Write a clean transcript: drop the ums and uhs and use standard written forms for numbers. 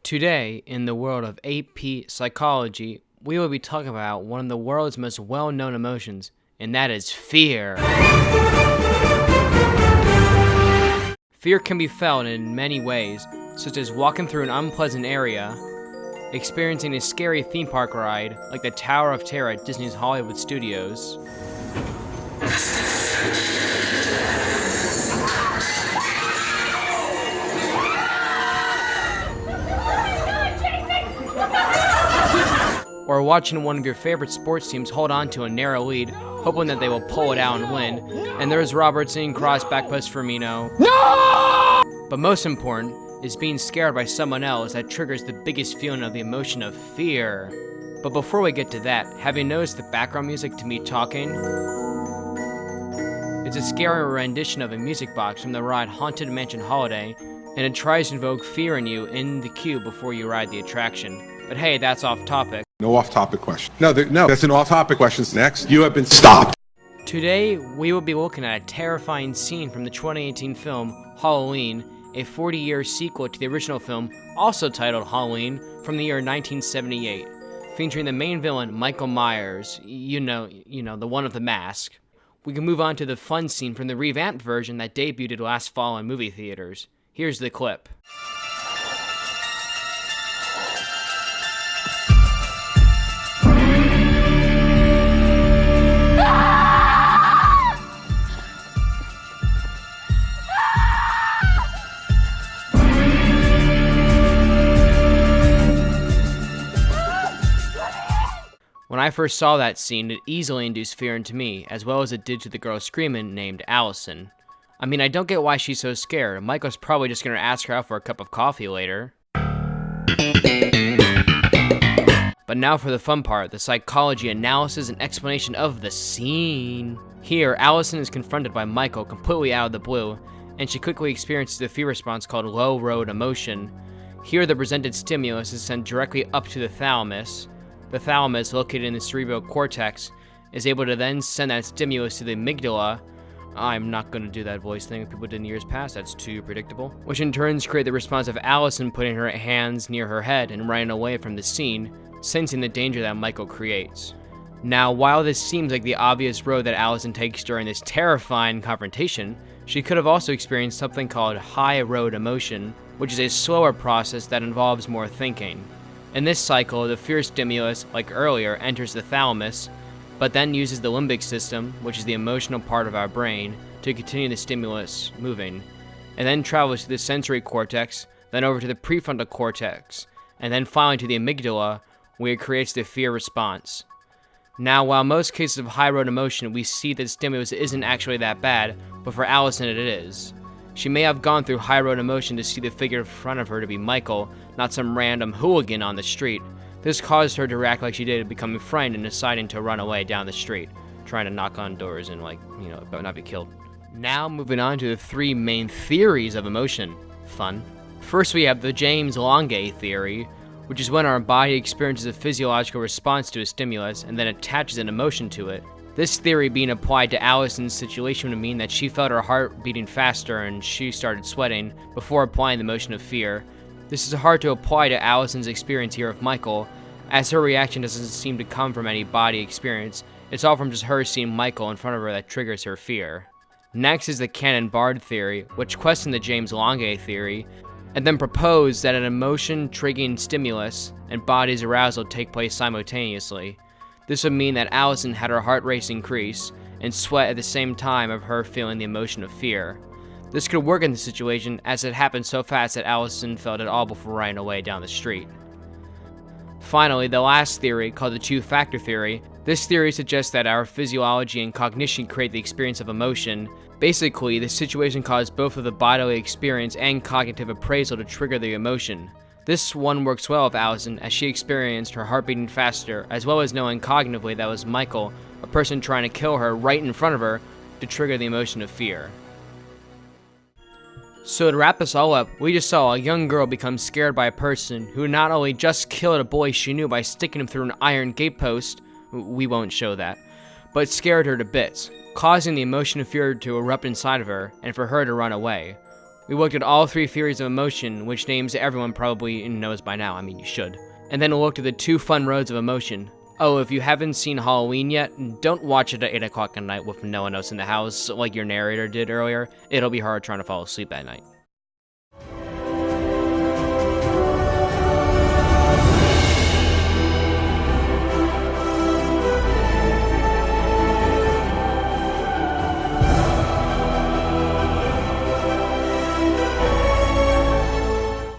Today, in the world of AP psychology, we will be talking about one of the world's most well-known emotions, and that is fear. Fear can be felt in many ways, such as walking through an unpleasant area, experiencing a scary theme park ride like the Tower of Terror at Disney's Hollywood Studios, or watching one of your favorite sports teams hold on to a narrow lead, hoping that they will pull it out and win. And there's Robertson, cross, back post Firmino. No! But most important is being scared by someone else that triggers the biggest feeling of the emotion of fear. But before we get to that, have you noticed the background music to me talking? It's a scary rendition of a music box from the ride Haunted Mansion Holiday, and it tries to invoke fear in you in the queue before you ride the attraction. But hey, that's off topic. No off-topic question. No, that's an off-topic question. Next, you have been stopped. Today, we will be looking at a terrifying scene from the 2018 film Halloween, a 40-year sequel to the original film, also titled Halloween, from the year 1978, featuring the main villain, Michael Myers, you know, the one with the mask. We can move on to the fun scene from the revamped version that debuted last fall in movie theaters. Here's the clip. When I first saw that scene, it easily induced fear into me, as well as it did to the girl screaming named Allison. I mean, I don't get why she's so scared. Michael's probably just gonna ask her out for a cup of coffee later. But now for the fun part, the psychology analysis and explanation of the scene. Here, Allison is confronted by Michael completely out of the blue, and she quickly experiences a fear response called low road emotion. Here, the presented stimulus is sent directly up to the thalamus. The thalamus, located in the cerebral cortex, is able to then send that stimulus to the amygdala. I'm not going to do that voice thing people did in years past, that's too predictable. Which in turn create the response of Allison putting her hands near her head and running away from the scene, sensing the danger that Michael creates. Now, while this seems like the obvious road that Allison takes during this terrifying confrontation, she could have also experienced something called high road emotion, which is a slower process that involves more thinking. In this cycle, the fear stimulus, like earlier, enters the thalamus, but then uses the limbic system, which is the emotional part of our brain, to continue the stimulus moving, and then travels to the sensory cortex, then over to the prefrontal cortex, and then finally to the amygdala, where it creates the fear response. Now, while most cases of high road emotion, we see that the stimulus isn't actually that bad, but for Allison it is. She may have gone through high road emotion to see the figure in front of her to be Michael, not some random hooligan on the street. This caused her to react like she did, becoming frightened and deciding to run away down the street, trying to knock on doors and not be killed. Now moving on to the three main theories of emotion. Fun. First we have the James Lange theory, which is when our body experiences a physiological response to a stimulus and then attaches an emotion to it. This theory being applied to Allison's situation would mean that she felt her heart beating faster and she started sweating before applying the emotion of fear. This is hard to apply to Allison's experience here of Michael, as her reaction doesn't seem to come from any body experience. It's all from just her seeing Michael in front of her that triggers her fear. Next is the Cannon-Bard theory, which questioned the James Lange theory, and then proposed that an emotion-triggering stimulus and body's arousal take place simultaneously. This would mean that Allison had her heart rate increase and sweat at the same time of her feeling the emotion of fear. This could work in this situation, as it happened so fast that Allison felt it all before running away down the street. Finally, the last theory, called the two-factor theory. This theory suggests that our physiology and cognition create the experience of emotion. Basically, this situation caused both of the bodily experience and cognitive appraisal to trigger the emotion. This one works well with Allison, as she experienced her heart beating faster, as well as knowing cognitively that was Michael, a person trying to kill her right in front of her, to trigger the emotion of fear. So to wrap this all up, we just saw a young girl become scared by a person who not only just killed a boy she knew by sticking him through an iron gatepost, we won't show that, but scared her to bits, causing the emotion of fear to erupt inside of her and for her to run away. We looked at all 3 theories of emotion, which names everyone probably knows by now. I mean, you should. And then we looked at the 2 fun roads of emotion. Oh, if you haven't seen Halloween yet, don't watch it at 8 o'clock at night with no one else in the house like your narrator did earlier. It'll be hard trying to fall asleep at night.